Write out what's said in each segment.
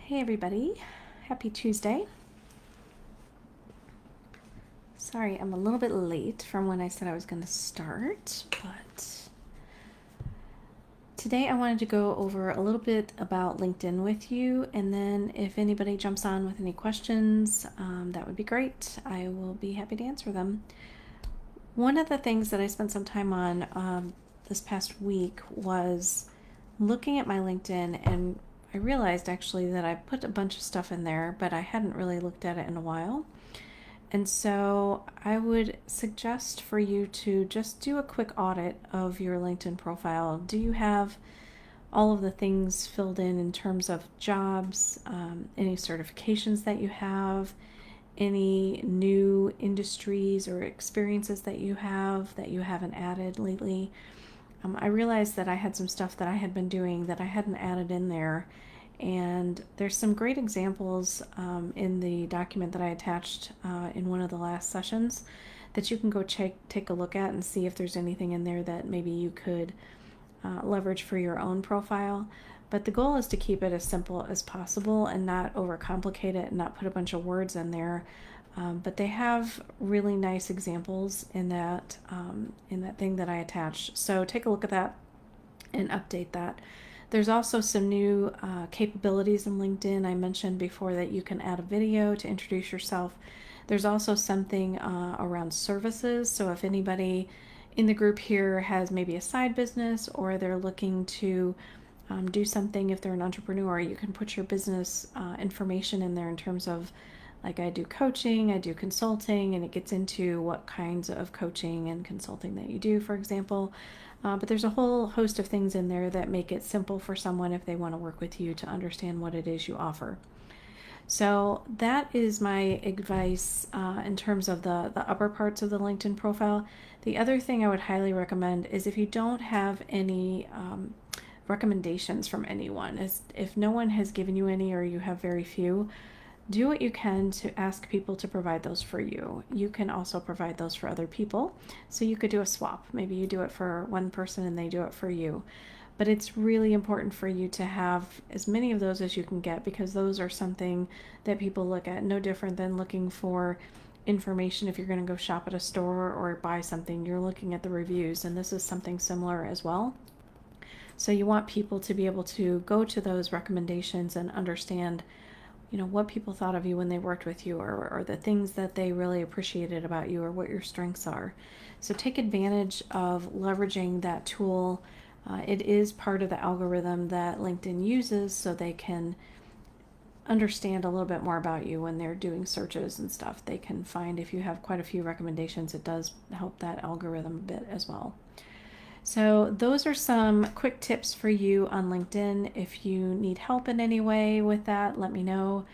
Hey everybody, happy Tuesday. Sorry, I'm a little bit late from when I said I was going to start, but today I wanted to go over a little bit about LinkedIn with you, and then if anybody jumps on with any questions, that would be great. I will be happy to answer them. One of the things that I spent some time on this past week was looking at my LinkedIn, and I realized actually that I put a bunch of stuff in there, but I hadn't really looked at it in a while. And so I would suggest for you to just do a quick audit of your LinkedIn profile. Do you have all of the things filled in terms of jobs, any certifications that you have, any new industries or experiences that you haven't added lately? I realized that I had some stuff that I had been doing that I hadn't added in there. And there's some great examples in the document that I attached in one of the last sessions that you can go take a look at and see if there's anything in there that maybe you could leverage for your own profile. But the goal is to keep it as simple as possible and not overcomplicate it and not put a bunch of words in there. But they have really nice examples in that thing that I attached. So take a look at that and update that. There's also some new capabilities in LinkedIn. I mentioned before that you can add a video to introduce yourself. There's also something around services. So if anybody in the group here has maybe a side business or they're looking to do something, if they're an entrepreneur, you can put your business information in there in terms of, like, I do coaching, I do consulting, and it gets into what kinds of coaching and consulting that you do, for example. But there's a whole host of things in there that make it simple for someone if they want to work with you to understand what it is you offer. So that is my advice in terms of the upper parts of the LinkedIn profile. The other thing I would highly recommend is if you don't have any recommendations from anyone, is if no one has given you any or you have very few, do what you can to ask people to provide those for you. You can also provide those for other people. So you could do a swap. Maybe you do it for one person and they do it for you. But it's really important for you to have as many of those as you can get, because those are something that people look at, no different than looking for information if you're going to go shop at a store or buy something. You're looking at the reviews, and this is something similar as well. So you want people to be able to go to those recommendations and understand what people thought of you when they worked with you, or the things that they really appreciated about you, or what your strengths are. So take advantage of leveraging that tool. It is part of the algorithm that LinkedIn uses so they can understand a little bit more about you when they're doing searches and stuff. They can find if you have quite a few recommendations, it does help that algorithm a bit as well. So those are some quick tips for you on LinkedIn. If you need help in any way with that, let me know.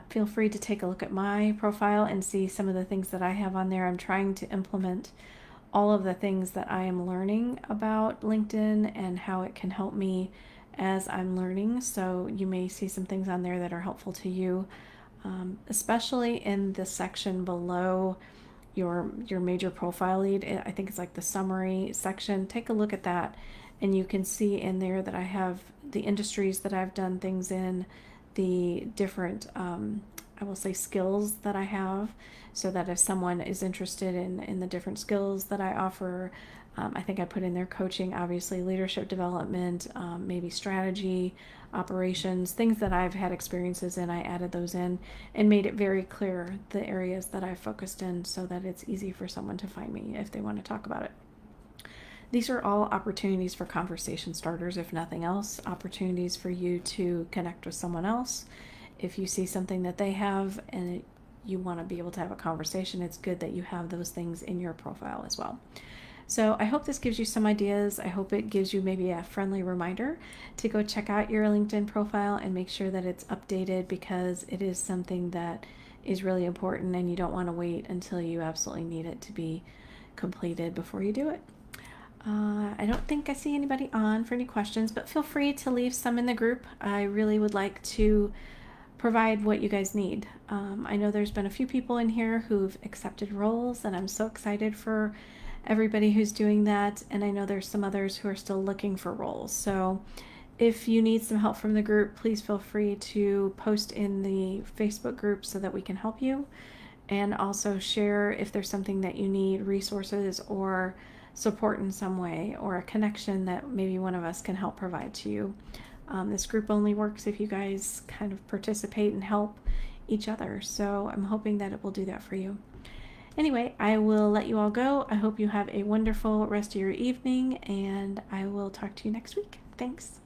Feel free to take a look at my profile and see some of the things that I have on there. I'm trying to implement all of the things that I am learning about LinkedIn and how it can help me as I'm learning. So you may see some things on there that are helpful to you, especially in the section below your major profile lead. I think it's like the summary section. Take a look at that, and you can see in there that I have the industries that I've done things in, the different I will say skills that I have, so that if someone is interested in the different skills that I offer, I think I put in there coaching, obviously leadership development, maybe strategy, operations, things that I've had experiences in. I added those in and made it very clear the areas that I focused in so that it's easy for someone to find me if they want to talk about it. These are all opportunities for conversation starters, if nothing else, opportunities for you to connect with someone else. If you see something that they have and you want to be able to have a conversation, it's good that you have those things in your profile as well. So I hope this gives you some ideas. I hope it gives you maybe a friendly reminder to go check out your LinkedIn profile and make sure that it's updated, because it is something that is really important and you don't want to wait until you absolutely need it to be completed before you do it. I don't think I see anybody on for any questions, but feel free to leave some in the group. I really would like to provide what you guys need. I know there's been a few people in here who've accepted roles, and I'm so excited for everybody who's doing that. And I know there's some others who are still looking for roles. So If you need some help from the group, please feel free to post in the Facebook group so that we can help you. And also share if there's something that you need, resources or support in some way, or a connection that maybe one of us can help provide to you. This group only works if you guys kind of participate and help each other. So I'm hoping that it will do that for you. Anyway, I will let you all go. I hope you have a wonderful rest of your evening, and I will talk to you next week. Thanks.